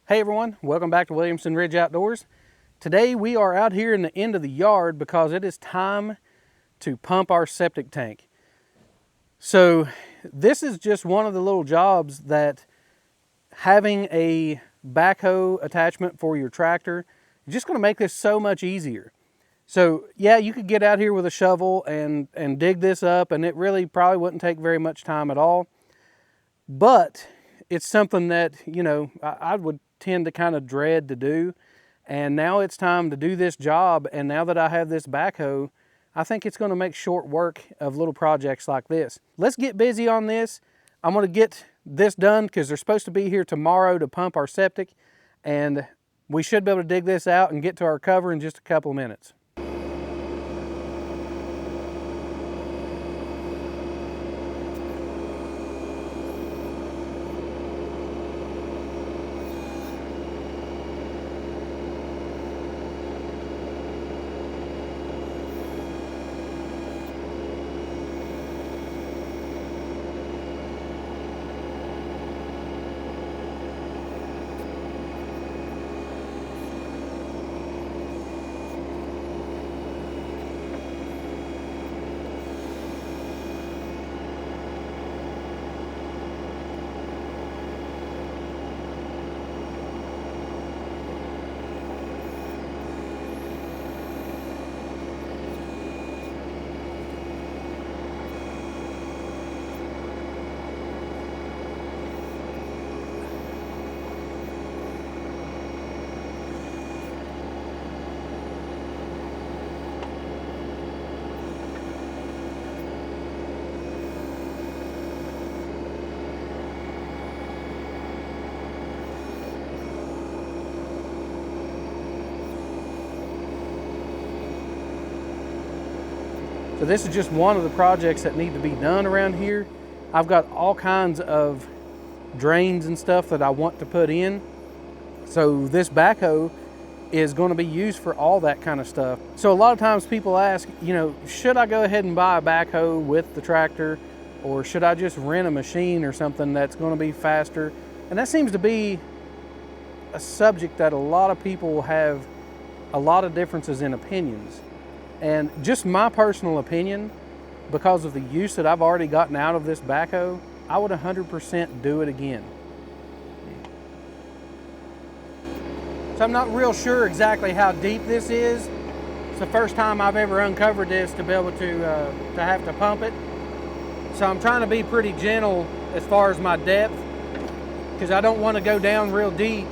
Hey everyone, welcome back to Williamson Ridge Outdoors. Today we are out here in the end of the yard because it is time to pump our septic tank. So this is just one of the little jobs that having a backhoe attachment for your tractor is just going to make this so much easier. So yeah, you could get out here with a shovel and dig this up, and it really probably wouldn't take very much time at all. But it's something that, you know, I would tend to kind of dread to do. And now it's time to do this job. And now that I have this backhoe, I think it's going to make short work of little projects like this. Let's get busy on this. I'm going to get this done because they're supposed to be here tomorrow to pump our septic. And we should be able to dig this out and get to our cover in just a couple of minutes. So this is just one of the projects that need to be done around here. I've got all kinds of drains and stuff that I want to put in. So this backhoe is going to be used for all that kind of stuff. So a lot of times people ask, you know, should I go ahead and buy a backhoe with the tractor, or should I just rent a machine or something that's going to be faster? And that seems to be a subject that a lot of people have a lot of differences in opinions. And just my personal opinion, because of the use that I've already gotten out of this backhoe, I would 100% do it again. So I'm not real sure exactly how deep this is. It's the first time I've ever uncovered this to be able to have to pump it. So I'm trying to be pretty gentle as far as my depth, because I don't want to go down real deep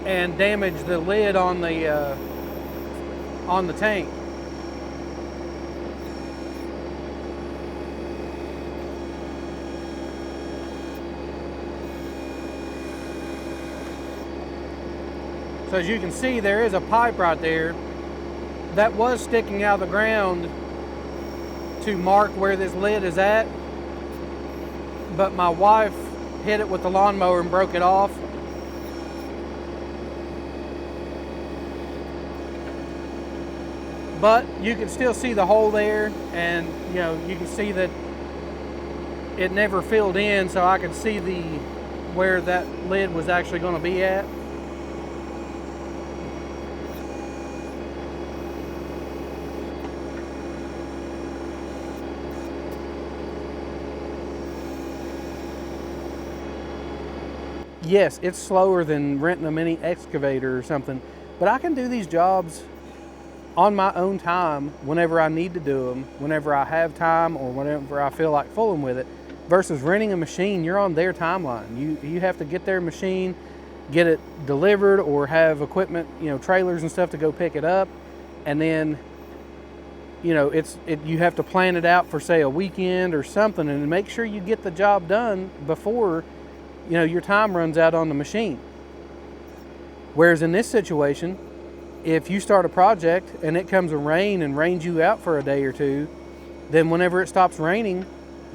and damage the lid on the tank. So as you can see, there is a pipe right there that was sticking out of the ground to mark where this lid is at, but my wife hit it with the lawnmower and broke it off. But you can still see the hole there, and you know, you can see that it never filled in, so I could see where that lid was actually going to be at. Yes, it's slower than renting a mini excavator or something, but I can do these jobs on my own time whenever I need to do them, whenever I have time or whenever I feel like fooling with it, versus renting a machine. You're on their timeline. You have to get their machine, get it delivered, or have equipment, you know, trailers and stuff to go pick it up, and then, you know, you have to plan it out for, say, a weekend or something, and make sure you get the job done before, you know, your time runs out on the machine. Whereas in this situation, if you start a project and it comes a rain and rains you out for a day or two, then whenever it stops raining,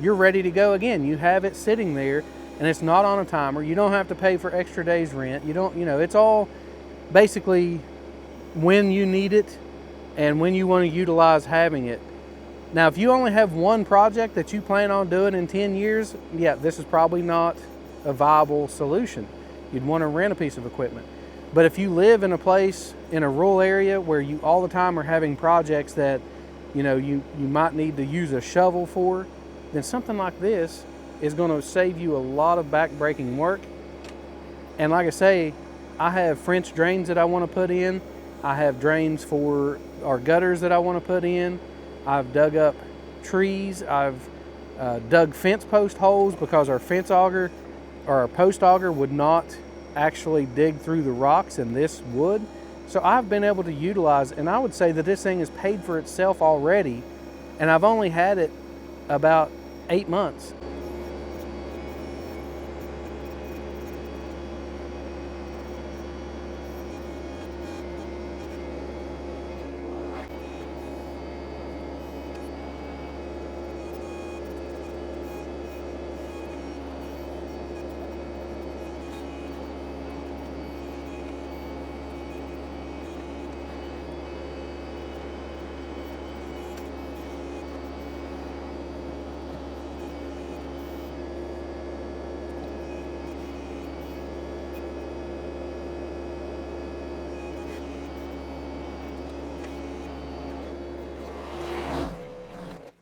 you're ready to go again. You have it sitting there and it's not on a timer. You don't have to pay for extra days rent. You don't, you know, it's all basically when you need it and when you want to utilize having it. Now, if you only have one project that you plan on doing in 10 years, yeah, this is probably not a viable solution. You'd want to rent a piece of equipment. But if you live in a place in a rural area where you all the time are having projects that you might need to use a shovel for, then something like this is going to save you a lot of back-breaking work. And like I say, I have French drains that I want to put in. I have drains for our gutters that I want to put in. I've dug up trees. I've dug fence post holes because our fence auger or our post auger would not actually dig through the rocks, and this would. So I've been able to utilize, and I would say that this thing is paid for itself already, and I've only had it about 8 months.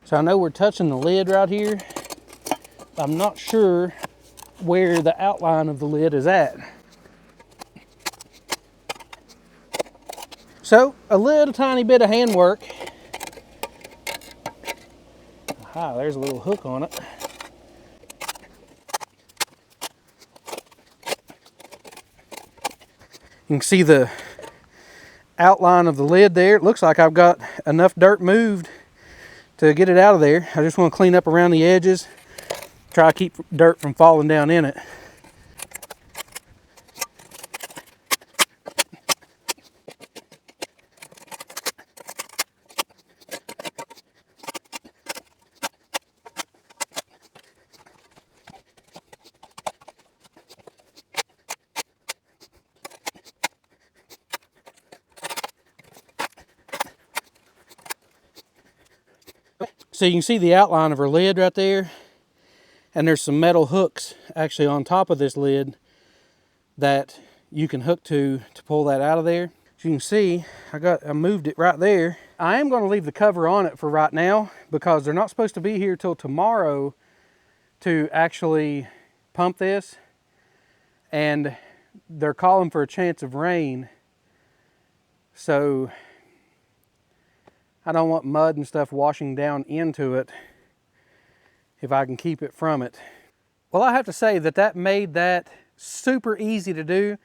So I know we're touching the lid right here. I'm not sure where the outline of the lid is at. So a little tiny bit of handwork. Aha, there's a little hook on it. You can see the outline of the lid there. It looks like I've got enough dirt moved to get it out of there. I just want to clean up around the edges, try to keep dirt from falling down in it. So you can see the outline of her lid right there, and there's some metal hooks actually on top of this lid that you can hook to pull that out of there. As you can see, I moved it right there. I am going to leave the cover on it for right now because they're not supposed to be here till tomorrow to actually pump this, and they're calling for a chance of rain, so I don't want mud and stuff washing down into it if I can keep it from it. Well, I have to say that made that super easy to do.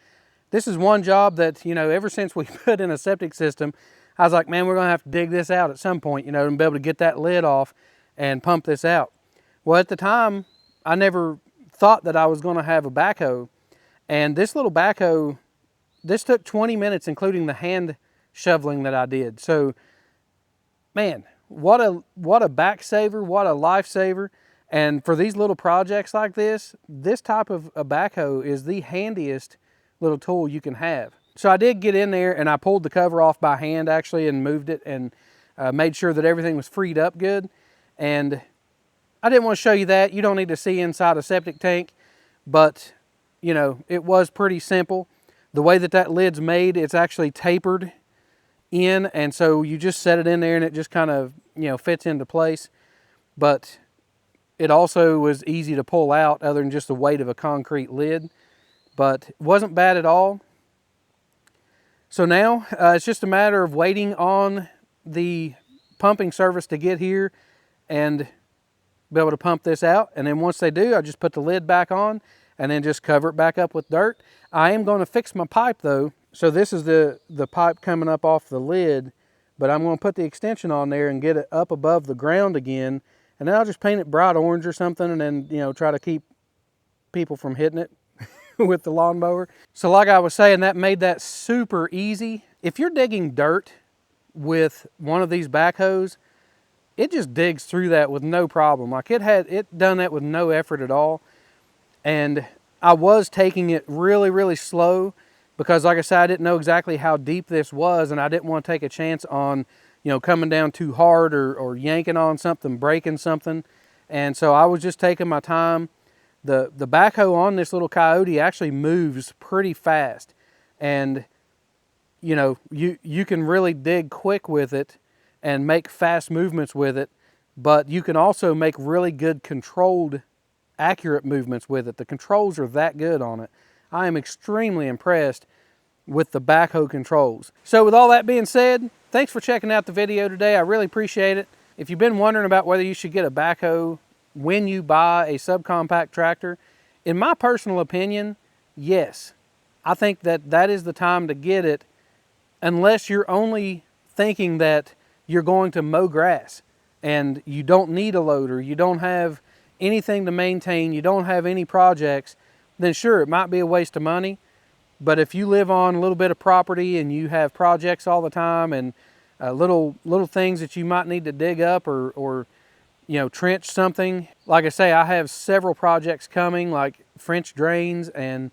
This is one job that, ever since we put in a septic system, I was like, man, we're gonna have to dig this out at some point, and be able to get that lid off and pump this out. Well, at the time, I never thought that I was gonna have a backhoe. And this little backhoe, this took 20 minutes, including the hand shoveling that I did. So, man, what a back saver, what a lifesaver. And for these little projects like this type of a backhoe is the handiest little tool you can have. So I did get in there and I pulled the cover off by hand actually and moved it and made sure that everything was freed up good. And I didn't want to show you that. You don't need to see inside a septic tank, but it was pretty simple. The way that lid's made, it's actually tapered in, and so you just set it in there and it just kind of fits into place. But it also was easy to pull out other than just the weight of a concrete lid, but it wasn't bad at all. So now it's just a matter of waiting on the pumping service to get here and be able to pump this out. And then once they do, I just put the lid back on and then just cover it back up with dirt. I am going to fix my pipe though. So this is the pipe coming up off the lid, but I'm going to put the extension on there and get it up above the ground again, and then I'll just paint it bright orange or something, and then try to keep people from hitting it with the lawnmower. So like I was saying, that made that super easy. If you're digging dirt with one of these backhoes, it just digs through that with no problem. Like it done that with no effort at all. And I was taking it really, really slow, because like I said, I didn't know exactly how deep this was, and I didn't want to take a chance on, coming down too hard or yanking on something, breaking something. And so I was just taking my time, The backhoe on this little Kioti actually moves pretty fast, and you know, you can really dig quick with it and make fast movements with it, but you can also make really good controlled, accurate movements with it. The controls are that good on it. I am extremely impressed with the backhoe controls. So with all that being said, thanks for checking out the video today. I really appreciate it. If you've been wondering about whether you should get a backhoe when you buy a subcompact tractor, in my personal opinion, yes. I think that that is the time to get it, unless you're only thinking that you're going to mow grass and you don't need a loader, you don't have anything to maintain, you don't have any projects, then sure, it might be a waste of money. But if you live on a little bit of property and you have projects all the time and little things that you might need to dig up or you know, trench something. Like I say, I have several projects coming, like French drains and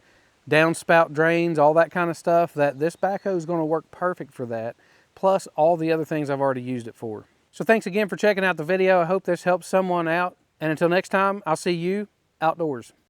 downspout drains, all that kind of stuff, that this backhoe is going to work perfect for that, plus all the other things I've already used it for. So thanks again for checking out the video. I hope this helps someone out. And until next time, I'll see you outdoors.